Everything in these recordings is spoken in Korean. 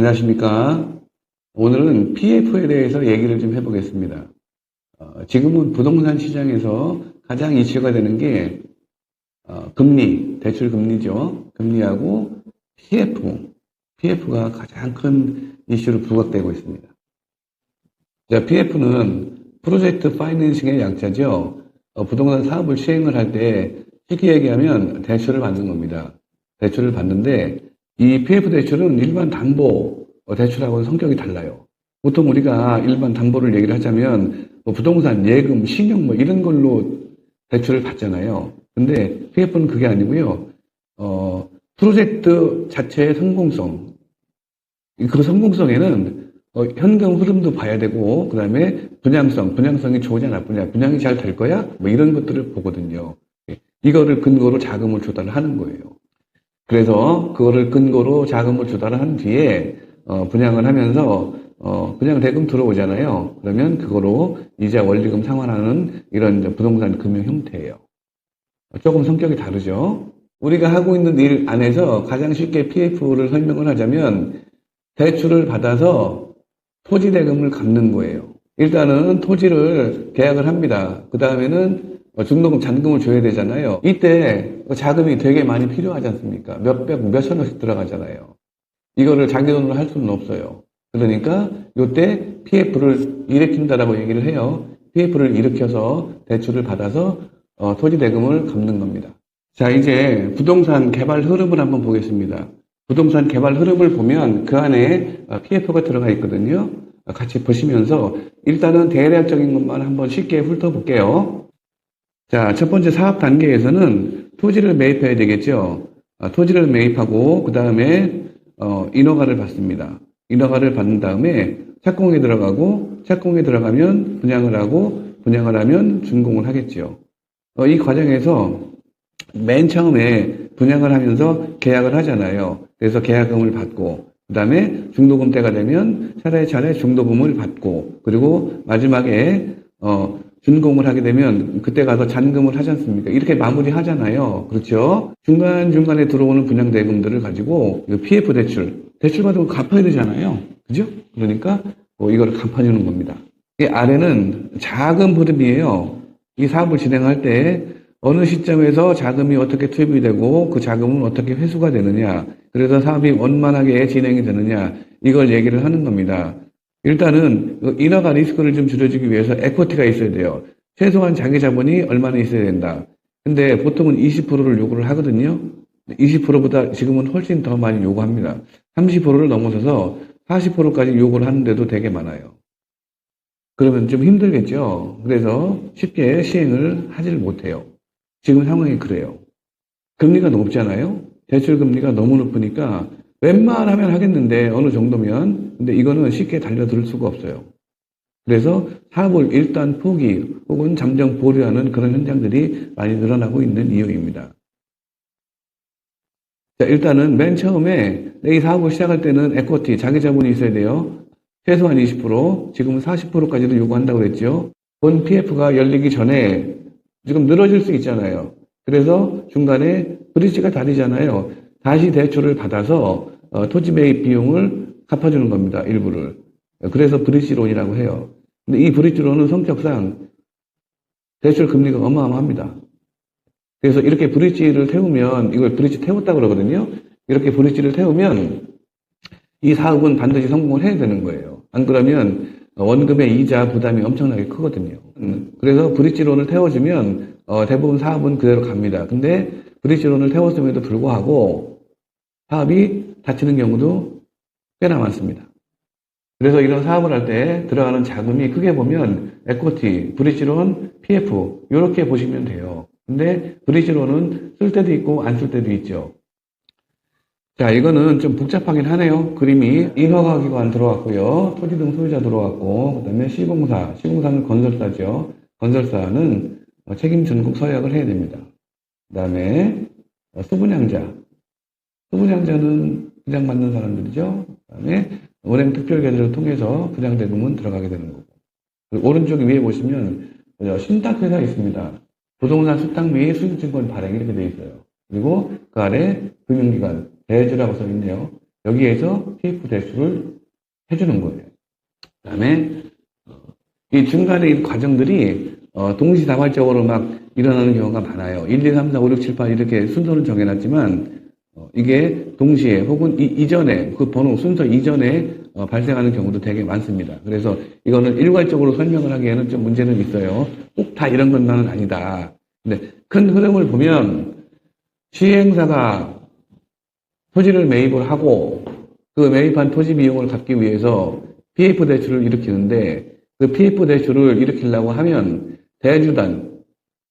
안녕하십니까. 오늘은 PF에 대해서 얘기를 좀 해보겠습니다. 지금은 부동산 시장에서 가장 이슈가 되는 게 금리, 대출 금리죠. 금리하고 PF가 가장 큰 이슈로 부각되고 있습니다. 자, PF는 프로젝트 파이낸싱의 약자죠. 부동산 사업을 시행을 할 때 쉽게 얘기하면 대출을 받는 겁니다. 대출을 받는데 이 PF 대출은 일반 담보 대출하고는 성격이 달라요. 보통 우리가 일반 담보를 얘기를 하자면 부동산, 예금, 신용 이런 걸로 대출을 받잖아요. 근데 PF는 그게 아니고요. 프로젝트 자체의 성공성, 그 성공성에는 현금 흐름도 봐야 되고, 그 다음에 분양성이 좋으냐 나쁘냐, 분양이 잘 될 거야? 이런 것들을 보거든요. 이거를 근거로 자금을 조달을 하는 거예요. 그래서 그거를 근거로 자금을 조달한 뒤에 분양을 하면서 분양 대금 들어오잖아요. 그러면 그거로 이자 원리금 상환하는 이런 부동산 금융 형태예요. 조금 성격이 다르죠. 우리가 하고 있는 일 안에서 가장 쉽게 PF를 설명을 하자면 대출을 받아서 토지 대금을 갚는 거예요. 일단은 토지를 계약을 합니다. 그 다음에는 중도금, 잔금을 줘야 되잖아요. 이때 자금이 되게 많이 필요하지 않습니까? 몇백, 몇천억씩 들어가잖아요. 이거를 자기 돈으로 할 수는 없어요. 그러니까 이때 PF를 일으킨다라고 얘기를 해요. PF를 일으켜서 대출을 받아서 토지 대금을 갚는 겁니다. 자, 이제 부동산 개발 흐름을 한번 보겠습니다. 부동산 개발 흐름을 보면 그 안에 PF가 들어가 있거든요. 같이 보시면서 일단은 대략적인 것만 한번 쉽게 훑어볼게요. 자, 첫 번째 사업 단계에서는 토지를 매입해야 되겠죠. 토지를 매입하고 그 다음에 인허가를 받습니다. 인허가를 받는 다음에 착공에 들어가고 착공에 들어가면 분양을 하고 분양을 하면 준공을 하겠죠. 이 과정에서 맨 처음에 분양을 하면서 계약을 하잖아요. 그래서 계약금을 받고 그 다음에 중도금 때가 되면 차례차례 중도금을 받고 그리고 마지막에 준공을 하게 되면 그때 가서 잔금을 하지 않습니까? 이렇게 마무리 하잖아요. 그렇죠? 중간중간에 들어오는 분양 대금들을 가지고 PF 대출 받으면 갚아야 되잖아요. 그죠? 그러니까 이거를 갚아주는 겁니다. 이 아래는 자금 흐름이에요. 이 사업을 진행할 때 어느 시점에서 자금이 어떻게 투입이 되고 그 자금은 어떻게 회수가 되느냐, 그래서 사업이 원만하게 진행이 되느냐, 이걸 얘기를 하는 겁니다. 일단은 인허가 리스크를 좀 줄여주기 위해서 에쿼티가 있어야 돼요. 최소한 자기 자본이 얼마나 있어야 된다. 근데 보통은 20%를 요구를 하거든요. 20%보다 지금은 훨씬 더 많이 요구합니다. 30%를 넘어서서 40%까지 요구를 하는데도 되게 많아요. 그러면 좀 힘들겠죠. 그래서 쉽게 시행을 하지를 못해요. 지금 상황이 그래요. 금리가 높잖아요. 대출 금리가 너무 높으니까 웬만하면 하겠는데 어느 정도면, 근데 이거는 쉽게 달려들 수가 없어요. 그래서 사업을 일단 포기 혹은 잠정 보류하는 그런 현장들이 많이 늘어나고 있는 이유입니다. 자, 일단은 맨 처음에 이 사업을 시작할 때는 에쿼티, 자기 자본이 있어야 돼요. 최소한 20%, 지금은 40%까지도 요구한다고 그랬죠. 본 PF가 열리기 전에 지금 늘어질 수 있잖아요. 그래서 중간에 브릿지가 다르잖아요. 다시 대출을 받아서 토지 매입 비용을 갚아주는 겁니다. 일부를. 그래서 브릿지론이라고 해요. 근데 이 브릿지론은 성격상 대출 금리가 어마어마합니다. 그래서 이렇게 브릿지를 태우면, 이걸 브릿지 태웠다고 그러거든요. 이렇게 브릿지를 태우면 이 사업은 반드시 성공을 해야 되는 거예요. 안 그러면 원금의 이자 부담이 엄청나게 크거든요. 그래서 브릿지론을 태워주면 대부분 사업은 그대로 갑니다. 근데 브릿지론을 태웠음에도 불구하고 사업이 닫히는 경우도 꽤나 많습니다. 그래서 이런 사업을 할 때 들어가는 자금이 크게 보면 에쿼티, 브릿지론, PF 이렇게 보시면 돼요. 근데 브릿지론은 쓸 때도 있고 안 쓸 때도 있죠. 자, 이거는 좀 복잡하긴 하네요. 그림이 인허가 기관 들어왔고요. 토지 등 소유자 들어왔고, 그 다음에 시공사는 건설사죠. 건설사는 책임 준공 서약을 해야 됩니다. 그 다음에 수분양자는 분양받는 사람들이죠. 그 다음에 은행 특별계좌를 통해서 분양대금은 들어가게 되는 거고. 그리고 오른쪽 위에 보시면 신탁회사 있습니다. 부동산 수탁 및 수익증권 발행 이렇게 되어 있어요. 그리고 그 아래 금융기관, 대주라고 써 있네요. 여기에서 PF 대출을 해주는 거예요. 그 다음에 이 중간에 이 과정들이 동시다발적으로 막 일어나는 경우가 많아요. 1, 2, 3, 4, 5, 6, 7, 8 이렇게 순서는 정해놨지만 이게 동시에 혹은 이전에 그 번호 순서 이전에 발생하는 경우도 되게 많습니다. 그래서 이거는 일괄적으로 설명을 하기에는 좀 문제는 있어요. 꼭 다 이런 것만은 아니다. 근데 큰 흐름을 보면 시행사가 토지를 매입을 하고 그 매입한 토지 비용을 갚기 위해서 PF 대출을 일으키는데 그 PF 대출을 일으키려고 하면 대주단,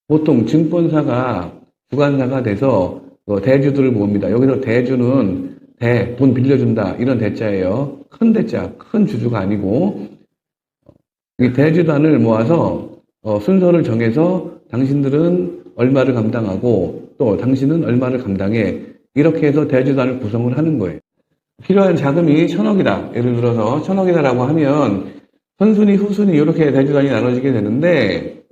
보통 증권사가 주관사가 돼서 대주들을 모읍니다. 여기서 대주는 돈 빌려준다 이런 대자예요. 큰 대자, 큰 주주가 아니고 이 대주단을 모아서 순서를 정해서 당신들은 얼마를 감당하고 또 당신은 얼마를 감당해 이렇게 해서 대주단을 구성을 하는 거예요. 필요한 자금이 1,000억이다. 예를 들어서 1,000억이다라고 하면 선순위, 후순위 이렇게 대주단이 나눠지게 되는데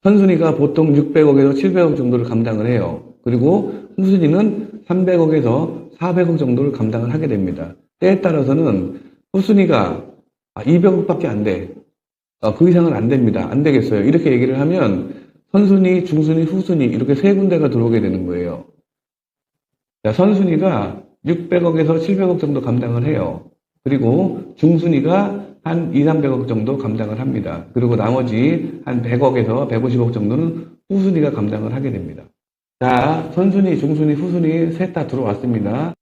선순위가 보통 600억에서 700억 정도를 감당을 해요. 그리고 후순위는 300억에서 400억 정도를 감당을 하게 됩니다. 때에 따라서는 후순위가 200억밖에 안 돼. 그 이상은 안 됩니다. 안 되겠어요. 이렇게 얘기를 하면 선순위, 중순위, 후순위 이렇게 세 군데가 들어오게 되는 거예요. 자, 선순위가 600억에서 700억 정도 감당을 해요. 그리고 중순위가 한 2, 300억 정도 감당을 합니다. 그리고 나머지 한 100억에서 150억 정도는 후순위가 감당을 하게 됩니다. 자, 선순위, 중순위, 후순위 셋 다 들어왔습니다.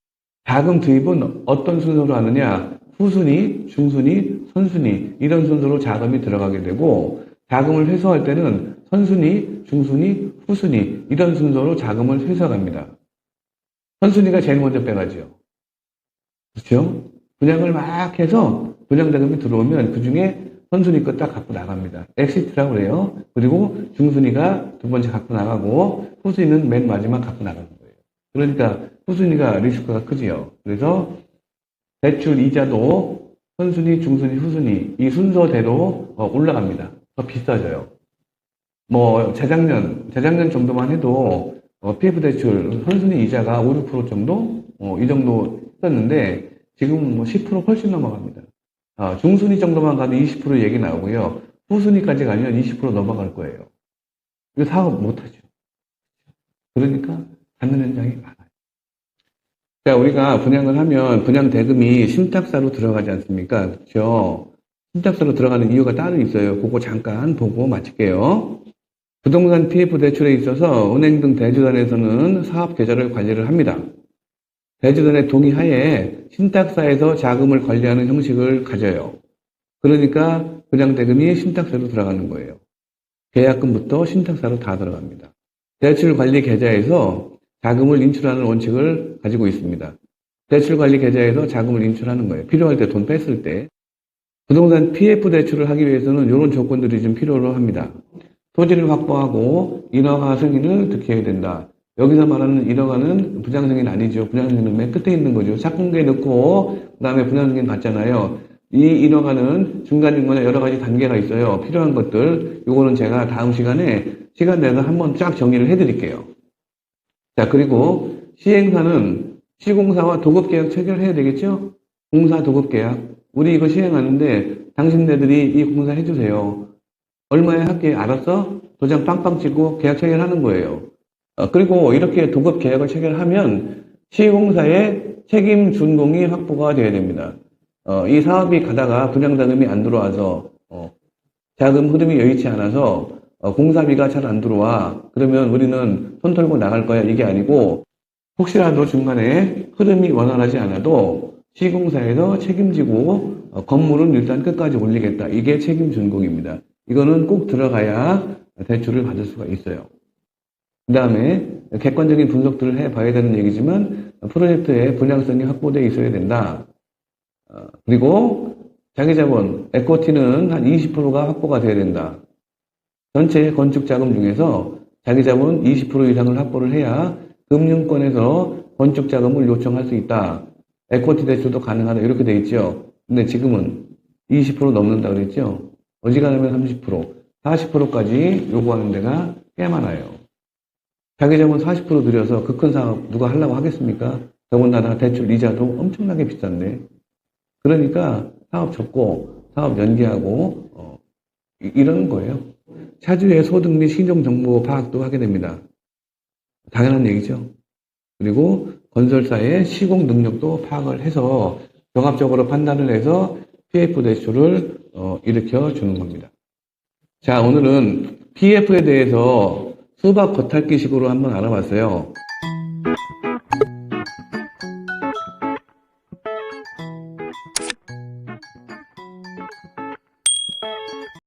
자금 투입은 어떤 순서로 하느냐? 후순위, 중순위, 선순위 이런 순서로 자금이 들어가게 되고 자금을 회수할 때는 선순위, 중순위, 후순위 이런 순서로 자금을 회수합니다. 선순위가 제일 먼저 빼가죠. 그렇죠? 분양을 막 해서 분양 자금이 들어오면 그 중에 선순위 거 딱 갖고 나갑니다. 엑시트라고 그래요. 그리고 중순위가 두 번째 갖고 나가고 후순위는 맨 마지막 갖고 나가는 거예요. 그러니까 후순위가 리스크가 크지요. 그래서 대출 이자도 선순위, 중순위, 후순위 이 순서대로 올라갑니다. 더 비싸져요. 뭐 재작년 정도만 해도 PF 대출 선순위 이자가 5, 6% 정도 이 정도 했었는데 지금은 뭐 10% 훨씬 넘어갑니다. 중순위 정도만 가도 20% 얘기 나오고요. 후순위까지 가면 20% 넘어갈 거예요. 이거 사업 못하죠. 그러니까 받는 현장이 많아요. 자, 우리가 분양을 하면 분양 대금이 신탁사로 들어가지 않습니까? 그렇죠? 신탁사로 들어가는 이유가 따로 있어요. 그거 잠깐 보고 마칠게요. 부동산 PF 대출에 있어서 은행 등 대주단에서는 사업 계좌를 관리를 합니다. 대주단의 동의하에 신탁사에서 자금을 관리하는 형식을 가져요. 그러니까 분양 대금이 신탁사로 들어가는 거예요. 계약금부터 신탁사로 다 들어갑니다. 대출 관리 계좌에서 자금을 인출하는 원칙을 가지고 있습니다. 대출 관리 계좌에서 자금을 인출하는 거예요. 필요할 때 돈 뺐을 때. 부동산 PF 대출을 하기 위해서는 이런 조건들이 좀 필요로 합니다. 토지를 확보하고 인허가 승인을 득해야 된다. 여기서 말하는 인허가는 분양승인 아니죠. 분양승인은 맨 끝에 있는 거죠. 착공계에 넣고 그 다음에 분양승인 받잖아요. 이 인허가는 중간중간에 여러 가지 단계가 있어요. 필요한 것들. 요거는 제가 다음 시간에 시간 내서 한번 쫙 정리를 해드릴게요. 자, 그리고 시행사는 시공사와 도급계약 체결해야 되겠죠? 공사 도급계약. 우리 이거 시행하는데 당신네들이 이 공사 해주세요. 얼마에 할게 알았어? 도장 빵빵 찍고 계약 체결하는 거예요. 그리고 이렇게 도급 계약을 체결하면 시공사의 책임 준공이 확보가 되어야 됩니다. 이 사업이 가다가 분양자금이 안 들어와서 자금 흐름이 여의치 않아서 공사비가 잘 안 들어와. 그러면 우리는 손 털고 나갈 거야. 이게 아니고 혹시라도 중간에 흐름이 원활하지 않아도 시공사에서 책임지고 건물은 일단 끝까지 올리겠다. 이게 책임 준공입니다. 이거는 꼭 들어가야 대출을 받을 수가 있어요. 그 다음에 객관적인 분석들을 해봐야 되는 얘기지만 프로젝트의 분양성이 확보되어 있어야 된다. 그리고 자기자본, 에코티는 한 20%가 확보가 돼야 된다. 전체 건축자금 중에서 자기자본 20% 이상을 확보를 해야 금융권에서 건축자금을 요청할 수 있다. 에코티 대출도 가능하다. 이렇게 돼 있죠. 근데 지금은 20% 넘는다 그랬죠. 어지간하면 30%, 40%까지 요구하는 데가 꽤 많아요. 자기자본 40% 들여서 그 큰 사업 누가 하려고 하겠습니까? 더군다나 대출 이자도 엄청나게 비싼데. 그러니까 사업 접고, 사업 연기하고, 이러는 거예요. 차주의 소득 및 신용 정보 파악도 하게 됩니다. 당연한 얘기죠. 그리고 건설사의 시공 능력도 파악을 해서 종합적으로 판단을 해서 PF 대출을 일으켜 주는 겁니다. 자, 오늘은 PF에 대해서 수박 겉핥기식으로 한번 알아봤어요.